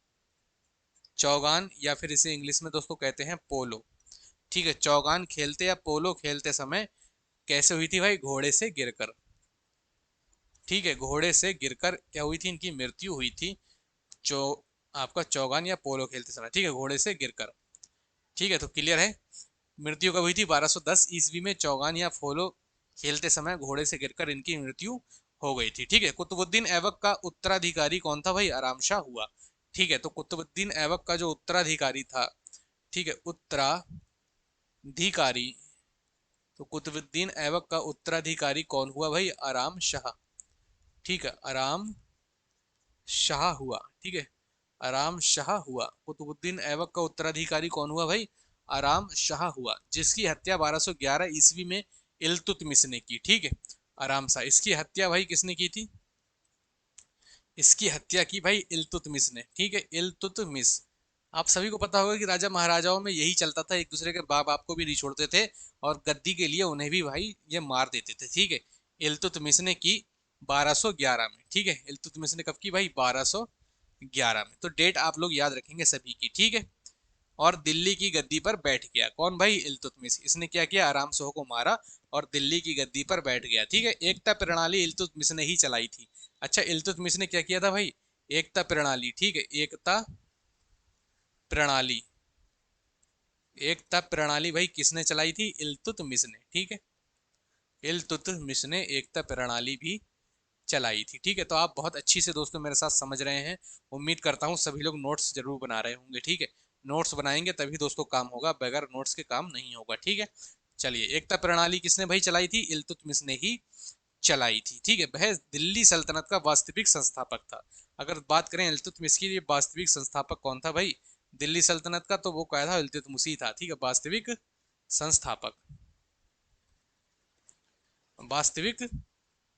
चौगान, या फिर इसे इंग्लिश में दोस्तों कहते हैं पोलो, ठीक है। चौगान खेलते या पोलो खेलते समय कैसे हुई थी भाई? घोड़े से गिरकर, ठीक है। घोड़े से गिरकर क्या हुई थी? इनकी मृत्यु हुई थी। चौ आपका चौगान या पोलो खेलते समय, ठीक है, घोड़े से गिरकर, ठीक है। तो क्लियर है? मृत्यु कब हुई थी? 1210 ईस्वी में चौगान या पोलो खेलते समय घोड़े से गिरकर इनकी मृत्यु हो गई थी, ठीक है। कुतुबुद्दीन ऐबक का उत्तराधिकारी कौन था भाई? आराम शाह हुआ, ठीक है। तो कुतुबुद्दीन ऐबक का जो उत्तराधिकारी था, ठीक है, उत्तराधिकारी, तो कुतुबुद्दीन ऐबक का उत्तराधिकारी कौन हुआ भाई? आराम शाह, ठीक है। आराम शाह हुआ, ठीक है। आराम शाह हुआ। कुतुबुद्दीन ऐबक का उत्तराधिकारी कौन हुआ भाई? आराम शाह हुआ, जिसकी हत्या 1211 ईस्वी में इल्तुतमिश ने की, ठीक है। आराम शाह, इसकी हत्या भाई किसने की थी? इसकी हत्या की भाई इल्तुतमिश ने, ठीक है। इल्तुतमिश, आप सभी को पता होगा कि राजा महाराजाओं में यही चलता था, एक दूसरे के बाप बाप को भी नहीं छोड़ते थे और गद्दी के लिए उन्हें भी भाई ये मार देते थे, ठीक है। इल्तुतमिश ने की 1211 में, ठीक है। इल्तुतमिश ने कब की भाई? 1211 में। तो डेट आप लोग याद रखेंगे सभी की, ठीक है। और दिल्ली की गद्दी पर बैठ गया कौन भाई? इल्तुतमिश। इसने क्या किया? आराम शाह को मारा और दिल्ली की गद्दी पर बैठ गया, ठीक है। एकता प्रणाली इल्तुतमिश ने ही चलाई थी। अच्छा, इल्तुतमिश ने क्या किया था भाई? एकता प्रणाली, ठीक है। एकता प्रणाली, एकता प्रणाली भाई किसने चलाई थी? इल्तुतमिश ने। ठीक है, इल्तुतमिश ने एकता प्रणाली भी चलाई थी। ठीक है, तो आप बहुत अच्छी से दोस्तों मेरे साथ समझ रहे हैं। उम्मीद करता हूँ सभी लोग नोट्स जरूर बना रहे होंगे। ठीक है, नोट्स बनाएंगे तभी दोस्तों काम होगा, बगैर नोट्स के काम नहीं होगा। ठीक है, चलिए, एकता प्रणाली किसने भाई चलाई थी? इल्तुतमिश ने ही चलाई थी। ठीक है, वह दिल्ली सल्तनत का वास्तविक संस्थापक था। अगर बात करें इल्तुतमिश की, ये वास्तविक संस्थापक कौन था भाई दिल्ली सल्तनत का? तो वो क्या था? इल्तुतमिश ही था। ठीक है, वास्तविक संस्थापक, वास्तविक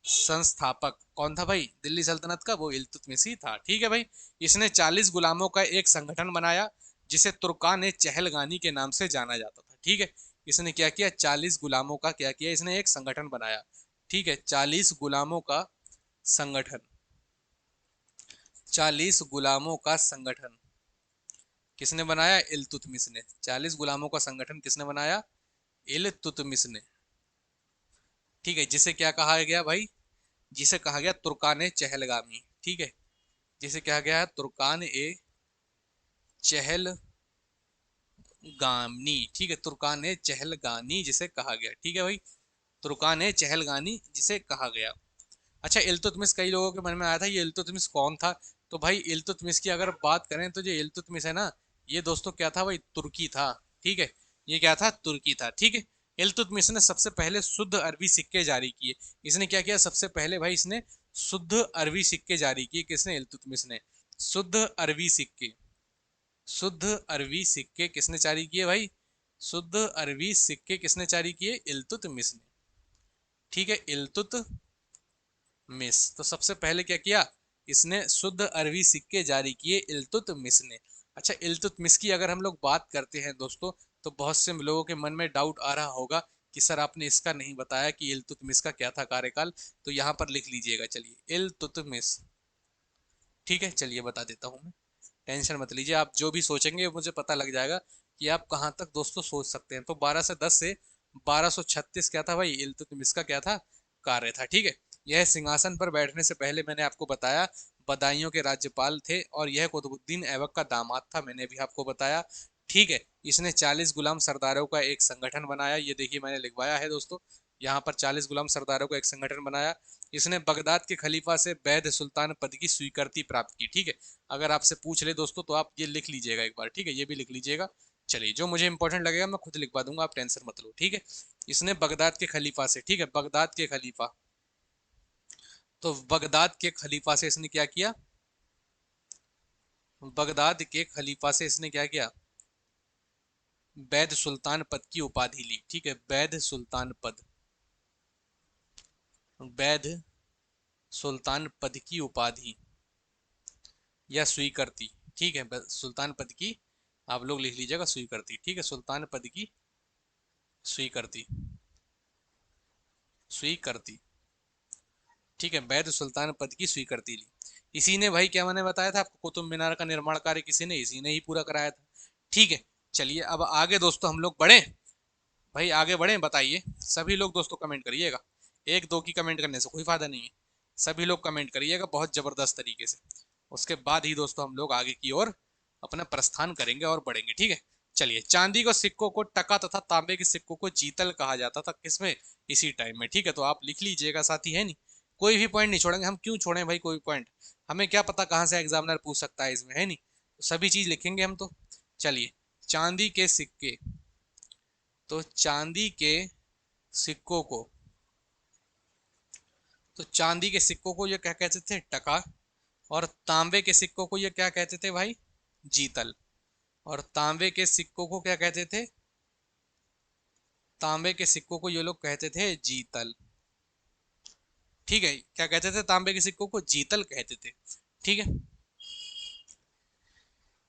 संस्थापक कौन था भाई दिल्ली सल्तनत का? वो इल्तुतमिश ही था। ठीक है भाई, इसने 40 गुलामों का एक संगठन बनाया जिसे तुर्कान ए चहलगानी के नाम से जाना जाता था। ठीक है, इसने क्या किया? 40 गुलामों का क्या किया? इसने एक संगठन बनाया। ठीक है, 40 गुलामों का संगठन, 40 गुलामों का संगठन किसने बनाया? इल्तुतमिश ने। 40 गुलामों का संगठन किसने बनाया? इल्तुतमिश ने। ठीक है, जिसे क्या कहा गया भाई? जिसे कहा गया तुर्कान ए चहलगामी। ठीक है, जिसे कहा गया है तुर्कान ए चहलगानी। ठीक है, तुर्कान ए चहलगानी जिसे कहा गया। ठीक है भाई, तुर्कान ए चहलगानी जिसे कहा गया। अच्छा, इल्तुतमिश कई लोगों के मन में आया था ये इल्तुतमिश कौन था? तो भाई इल्तुतमिश की अगर बात करें तो जो इल्तुतमिश है ना, ये दोस्तों क्या था भाई? तुर्की था। ठीक है, ये क्या था? तुर्की था। ठीक है, इल्तुतमिश ने सबसे पहले शुद्ध अरबी सिक्के जारी किए। इसने क्या किया? सबसे पहले भाई इसने शुद्ध अरबी सिक्के जारी किए। किसने? इल्तुतमिश ने। शुद्ध अरबी सिक्के, शुद्ध अरबी सिक्के किसने जारी किए भाई? शुद्ध अरबी सिक्के किसने जारी किए? इल्तुतमिश ने। ठीक है, इल्तुतमिश। तो सबसे पहले क्या किया? इसने शुद्ध अरबी सिक्के जारी किए इल्तुतमिश ने। अच्छा, इल्तुतमिश की अगर हम लोग बात करते हैं दोस्तों, तो बहुत से लोगों के मन में डाउट आ रहा होगा कि सर आपने इसका नहीं बताया कि इल्तुतमिश का क्या था कार्यकाल। तो यहाँ पर लिख लीजिएगा, चलिए, इल्तुतमिश। ठीक है, चलिए बता देता हूँ मैं, टेंशन मत लीजिए। आप जो भी सोचेंगे मुझे पता लग जाएगा कि आप कहाँ तक दोस्तों सोच सकते हैं। तो 1210 से 1236 क्या था भाई? इल्तुतमिश का क्या था? कार्य था। ठीक है, यह सिंहासन पर बैठने से पहले मैंने आपको बताया बदायूं के राज्यपाल थे, और यह कुतुबुद्दीन ऐबक का दामाद था, मैंने भी आपको बताया। ठीक है, इसने 40 गुलाम सरदारों का एक संगठन बनाया। ये देखिए मैंने लिखवाया है दोस्तों, यहाँ पर 40 गुलाम सरदारों का एक संगठन बनाया। इसने बगदाद के खलीफा से वैध सुल्तान पद की स्वीकृति प्राप्त की। ठीक है, अगर आपसे पूछ ले दोस्तों तो आप ये लिख लीजिएगा एक बार। ठीक है, ये भी लिख लीजिएगा। चलिए, जो मुझे इंपॉर्टेंट लगेगा मैं खुद लिखवा दूंगा, आप टेंशन मत लो। ठीक है, इसने बगदाद के खलीफा से, ठीक है, बगदाद के खलीफा, तो बगदाद के खलीफा से इसने क्या किया? बगदाद के खलीफा से इसने क्या किया? वैध सुल्तान पद की उपाधि ली। ठीक है, वैध सुल्तान पद, वैध सुल्तान पद की उपाधि या स्वीकृति। ठीक है, सुल्तान पद की आप लोग लिख लीजिएगा स्वीकृति। ठीक है, सुल्तान पद की स्वीकृति, स्वीकृति। ठीक है, वैध सुल्तान पद की स्वीकृति ली। इसी ने भाई, क्या मैंने बताया था आपको, कुतुब मीनार का निर्माण कार्य किसी ने? इसी ने ही पूरा कराया था। ठीक है, चलिए अब आगे दोस्तों हम लोग बढ़े। भाई आगे बढ़े, बताइए सभी लोग दोस्तों, कमेंट करिएगा। एक दो की कमेंट करने से कोई फायदा नहीं है, सभी लोग कमेंट करिएगा बहुत जबरदस्त तरीके से। उसके बाद ही दोस्तों हम लोग आगे की ओर अपना प्रस्थान करेंगे और बढ़ेंगे। ठीक है, चलिए, चांदी को सिक्कों को टका तथा तांबे के सिक्कों को जीतल कहा जाता था। किसमें? इसी टाइम में। ठीक है, तो आप लिख लीजिएगा साथी, है नहीं, कोई भी पॉइंट नहीं छोड़ेंगे। हम क्यों छोड़ें भाई कोई पॉइंट? हमें क्या पता कहाँ से एग्जामिनर पूछ सकता है इसमें, है नहीं, तो सभी चीज लिखेंगे हम तो। चलिए, चांदी के सिक्के, तो चांदी के सिक्कों को, तो चांदी के सिक्कों को ये क्या कहते थे? टका। और तांबे के सिक्कों को ये क्या कहते थे भाई? जीतल। और तांबे के सिक्कों को क्या कहते थे? तांबे के सिक्कों को ये लोग कहते थे जीतल। ठीक है, क्या कहते थे? तांबे के सिक्कों को जीतल कहते थे। ठीक है,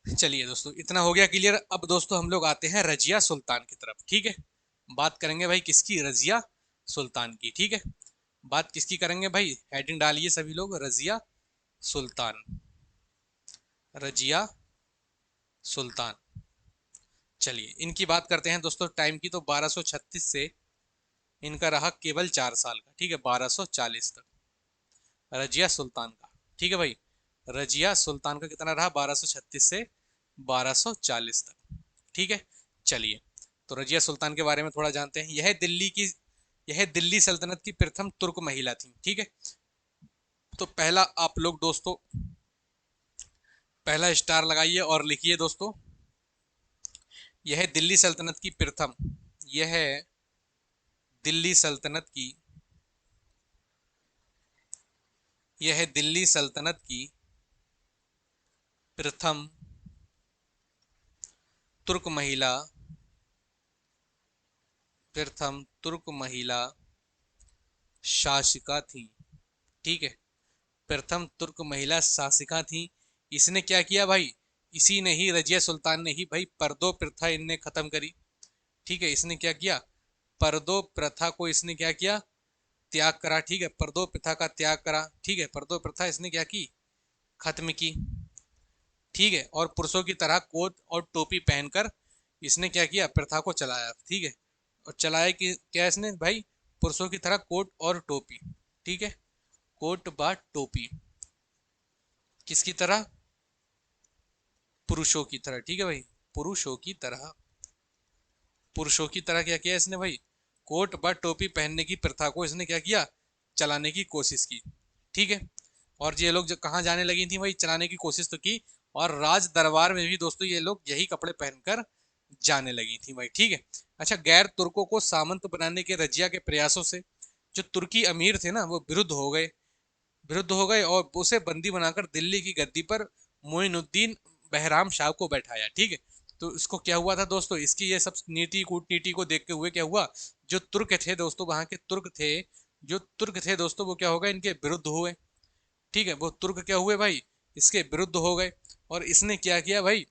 चलिए दोस्तों, इतना हो गया क्लियर। अब दोस्तों हम लोग आते हैं रजिया सुल्तान की तरफ। ठीक है, बात करेंगे भाई किसकी? रजिया सुल्तान की। ठीक है, बात किसकी करेंगे भाई? हेडिंग डालिए सभी लोग, रजिया सुल्तान, रजिया सुल्तान। चलिए, इनकी बात करते हैं दोस्तों टाइम की। तो 1236 से इनका रहा केवल 4 साल का। ठीक है, 1240 तक रजिया सुल्तान का। ठीक है भाई, रजिया सुल्तान का कितना रहा? 1236 से 1240 तक। ठीक है, चलिए तो रजिया सुल्तान के बारे में थोड़ा जानते हैं। यह दिल्ली सल्तनत की प्रथम तुर्क महिला थी। ठीक है, तो पहला आप लोग दोस्तों पहला स्टार लगाइए और लिखिए दोस्तों, यह दिल्ली सल्तनत की प्रथम, यह दिल्ली सल्तनत की, यह दिल्ली सल्तनत की प्रथम तुर्क महिला, प्रथम तुर्क महिला शासिका थी। ठीक है, प्रथम तुर्क महिला शासिका थी। इसने क्या किया भाई, इसी ने ही, रजिया सुल्तान ने ही भाई पर्दो प्रथा इनने खत्म करी। ठीक है, इसने क्या किया, पर्दो प्रथा को इसने क्या किया, त्याग करा। ठीक है, पर्दो प्रथा का त्याग करा। ठीक है, पर्दो प्रथा इसने क्या की, खत्म की। ठीक है, और पुरुषों की तरह कोट और टोपी पहनकर इसने क्या किया, प्रथा को चलाया। ठीक है, और चलाया कि क्या इसने भाई, पुरुषों की तरह कोट और टोपी। ठीक है, कोट बा टोपी, किसकी तरह, पुरुषों की तरह। ठीक है भाई, पुरुषों की तरह, पुरुषों की तरह क्या किया इसने भाई, कोट व टोपी पहनने की प्रथा को इसने क्या किया, चलाने की कोशिश की। ठीक है, और ये लोग जो कहाँ जाने लगी थी भाई, चलाने की कोशिश तो की, और राज दरबार में भी दोस्तों ये लोग यही कपड़े पहनकर जाने लगी थी भाई। ठीक है, अच्छा, गैर तुर्कों को सामंत बनाने के रजिया के प्रयासों से जो तुर्की अमीर थे ना, वो विरुद्ध हो गए और उसे बंदी बनाकर दिल्ली की गद्दी पर मोइनुद्दीन बहराम शाह को बैठाया। ठीक है, तो इसको क्या हुआ था दोस्तों, इसकी ये सब नीति कूटनीति को देखते हुए क्या हुआ, जो तुर्क थे दोस्तों, वहां के तुर्क थे, जो तुर्क थे दोस्तों, वो क्या हो गए, इनके विरुद्ध हुए। ठीक है, वो तुर्क क्या हुए भाई, इसके विरुद्ध हो गए, और इसने क्या किया भाई,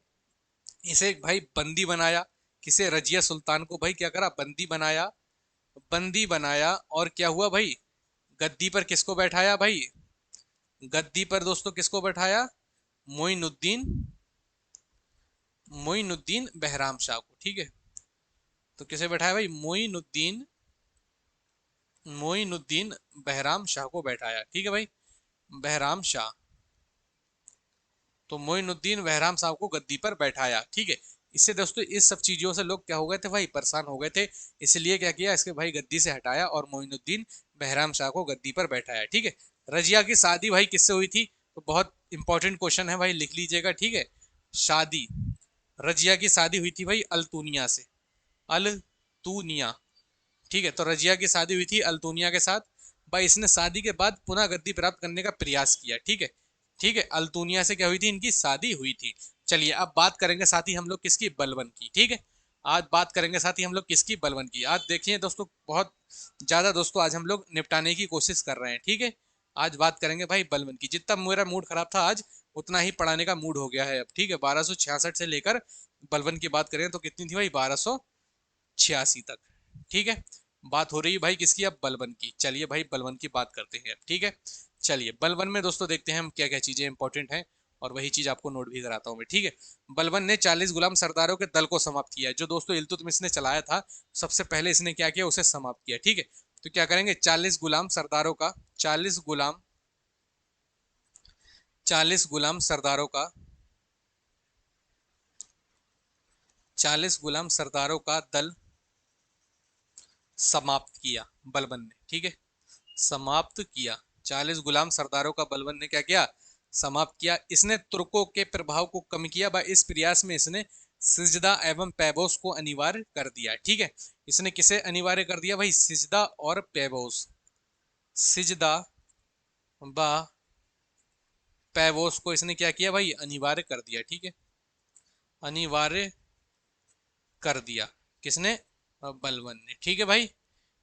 इसे भाई बंदी बनाया। किसे, रजिया सुल्तान को भाई क्या करा, बंदी बनाया, बंदी बनाया। और क्या हुआ भाई, गद्दी पर किसको बैठाया भाई, गद्दी पर दोस्तों किसको बैठाया, मोइनुद्दीन, मोइनुद्दीन बहराम शाह को। ठीक है, तो किसे बैठाया भाई, मोइनुद्दीन, मोइनुद्दीन बहराम शाह को बैठाया। ठीक है भाई, बहराम शाह, तो मोइनुद्दीन बहराम साहब को गद्दी पर बैठाया। ठीक है, इससे दोस्तों इस सब चीजों से लोग क्या हो गए थे भाई, परेशान हो गए थे। इसलिए क्या किया, इसके भाई गद्दी से हटाया और मोइनुद्दीन बहराम शाह को गद्दी पर बैठाया। ठीक है, रजिया की शादी भाई किससे हुई थी, तो बहुत इंपॉर्टेंट क्वेश्चन है भाई, लिख लीजिएगा। ठीक है, शादी, रजिया की शादी हुई थी भाई अल्तुनिया से, अल्तुनिया। ठीक है, तो रजिया की शादी हुई थी अल्तुनिया के साथ भाई। इसने शादी के बाद पुनः गद्दी प्राप्त करने का प्रयास किया। ठीक है, ठीक है, अल्तुनिया से क्या हुई थी, इनकी शादी हुई थी। चलिए अब बात करेंगे साथ ही हम लोग किसकी, बलबन की। ठीक है, आज बात करेंगे साथ ही हम लोग किसकी, बलबन की। आज देखिए दोस्तों, बहुत ज्यादा दोस्तों आज हम लोग निपटाने की कोशिश कर रहे हैं। ठीक है, आज बात करेंगे भाई बलबन की। जितना मेरा मूड खराब था आज, उतना ही पढ़ाने का मूड हो गया है अब। ठीक है, 1266 से लेकर बलबन की बात करें तो कितनी थी भाई, 1286 तक। ठीक है, बात हो रही है भाई किसकी, अब बलबन की। चलिए भाई बलबन की बात करते हैं अब। ठीक है, चलिए बलबन में दोस्तों देखते हैं हम क्या क्या चीजें इंपॉर्टेंट हैं, और वही चीज आपको नोट भी कराता हूं मैं। ठीक है, बलबन ने 40 गुलाम सरदारों के दल को समाप्त किया, जो दोस्तों इल्तुतमिश ने चलाया था। सबसे पहले इसने क्या किया, उसे समाप्त किया। ठीक है, तो क्या करेंगे, 40 गुलाम सरदारों का, 40 गुलाम, 40 गुलाम सरदारों का, 40 गुलाम सरदारों का दल समाप्त किया बलबन ने। ठीक है, समाप्त किया, 40 गुलाम सरदारों का बलबन ने क्या किया, समाप्त किया। इसने तुर्कों के प्रभाव को कम किया, इस प्रयास में इसने सिजदा एवं पैबोस को अनिवार्य कर दिया। ठीक है, इसने किसे अनिवार्य कर दिया भाई, सिजदा और पैबोस, सिजदा व पैबोस को इसने क्या किया भाई, अनिवार्य कर दिया। ठीक है, अनिवार्य कर दिया, किसने, बलबन ने। ठीक है भाई,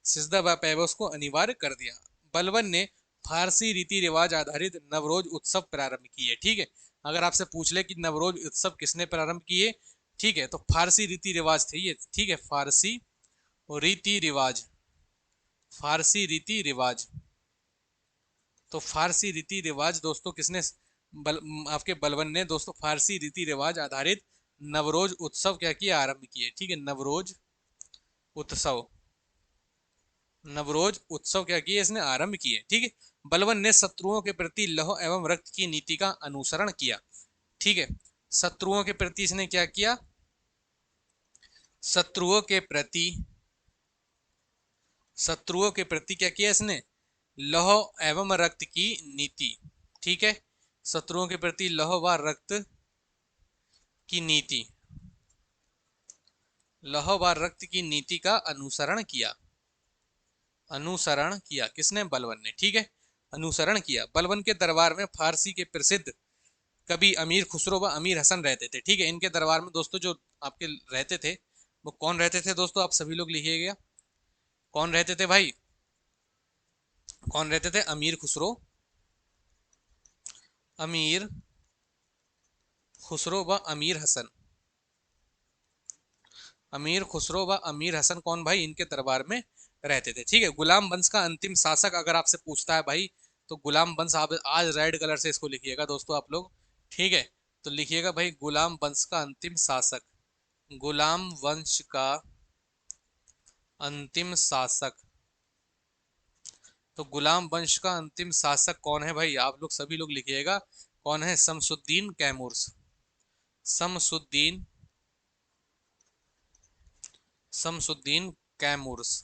सिजदा व पैबोस को अनिवार्य कर दिया। बलबन ने फारसी रीति रिवाज आधारित नवरोज उत्सव प्रारंभ किए। ठीक है, अगर आपसे पूछ ले कि नवरोज उत्सव किसने प्रारंभ किए, ठीक है, तो फारसी रीति रिवाज थे ये। ठीक है, फारसी रीति रिवाज, फारसी रीति रिवाज, तो फारसी रीति रिवाज दोस्तों किसने, आपके बलबन ने दोस्तों फारसी रीति रिवाज आधारित नवरोज उत्सव क्या किया, आरंभ किए। ठीक है, नवरोज उत्सव, नवरोज उत्सव क्या किए, इसने आरंभ किए। ठीक है, बलबन ने शत्रुओं के प्रति लौह एवं रक्त की नीति का अनुसरण किया। ठीक है, शत्रुओं के प्रति इसने क्या किया? शत्रुओं के प्रति, शत्रुओं के प्रति क्या किया इसने? लौह एवं रक्त की नीति। ठीक है, शत्रुओं के प्रति लौह व रक्त की नीति, लौह व रक्त की नीति का अनुसरण किया। अनुसरण किया किसने? बलबन ने। ठीक है, अनुसरण किया। बलबन के दरबार में फारसी के प्रसिद्ध कवि अमीर खुसरो व अमीर हसन रहते थे। ठीक है, इनके दरबार में दोस्तों जो आपके रहते थे वो कौन रहते थे दोस्तों? आप सभी लोग लिखिएगा, कौन रहते थे भाई? कौन रहते थे? अमीर खुसरो, अमीर खुसरो व अमीर हसन। अमीर खुसरो व अमीर हसन कौन भाई? इनके दरबार में रहते थे। ठीक है, गुलाम वंश का अंतिम शासक अगर आपसे पूछता है भाई, तो गुलाम वंश, आप आज रेड कलर से इसको लिखिएगा दोस्तों आप लोग। ठीक है, तो लिखिएगा भाई गुलाम वंश का अंतिम शासक, गुलाम वंश का अंतिम शासक। तो गुलाम वंश का अंतिम शासक कौन है भाई? आप लोग सभी लोग लिखिएगा, कौन है? शमसुद्दीन कैमूर्स। शमसुद्दीन, शमसुद्दीन कैमूर्स,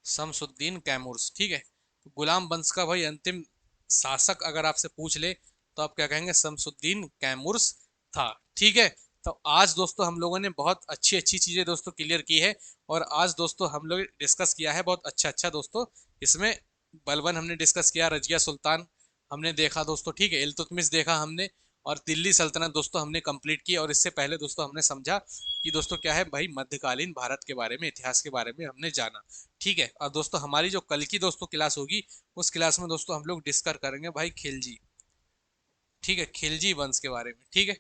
शमसुद्दीन कैमूर्स। ठीक है, तो गुलाम वंश का भाई अंतिम शासक अगर आपसे पूछ ले तो आप क्या कहेंगे? शमसुद्दीन कैमूर्स था। ठीक है, तो आज दोस्तों हम लोगों ने बहुत अच्छी अच्छी चीजें दोस्तों क्लियर की है, और आज दोस्तों हम लोग डिस्कस किया है बहुत अच्छा अच्छा दोस्तों। इसमें बलबन हमने डिस्कस किया, रजिया सुल्तान हमने देखा दोस्तों। ठीक है, इल्तुतमिश देखा हमने, और दिल्ली सल्तनत दोस्तों हमने कंप्लीट की। और इससे पहले दोस्तों हमने समझा कि दोस्तों क्या है भाई, मध्यकालीन भारत के बारे में, इतिहास के बारे में हमने जाना। ठीक है, और दोस्तों हमारी जो कल की दोस्तों क्लास होगी, उस क्लास में दोस्तों हम लोग डिस्कस करेंगे भाई खिलजी। ठीक है, खिलजी वंश के बारे में। ठीक है,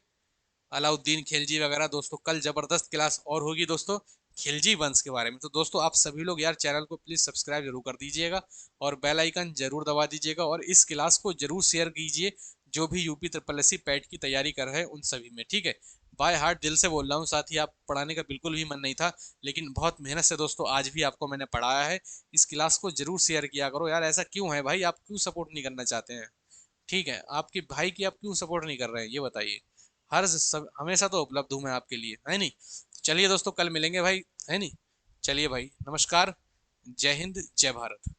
अलाउद्दीन खिलजी वगैरह दोस्तों, कल जबरदस्त क्लास और होगी दोस्तों खिलजी वंश के बारे में। तो दोस्तों आप सभी लोग यार चैनल को प्लीज सब्सक्राइब जरूर कर दीजिएगा, और बेल आइकन जरूर दबा दीजिएगा, और इस क्लास को जरूर शेयर कीजिए जो भी UP triple S C PET की तैयारी कर रहे हैं उन सभी में। ठीक है, बाय हार्ट दिल से बोल रहा हूँ, साथ ही आप पढ़ाने का बिल्कुल भी मन नहीं था, लेकिन बहुत मेहनत से दोस्तों आज भी आपको मैंने पढ़ाया है। इस क्लास को जरूर शेयर किया करो यार। ऐसा क्यों है भाई, आप क्यों सपोर्ट नहीं करना चाहते हैं? ठीक है, आपके भाई की आप क्यों सपोर्ट नहीं कर रहे हैं ये बताइए। हर सब हमेशा तो उपलब्ध हूँ मैं आपके लिए, है नहीं? चलिए दोस्तों, कल मिलेंगे भाई, है नहीं? चलिए भाई, नमस्कार, जय हिंद, जय भारत।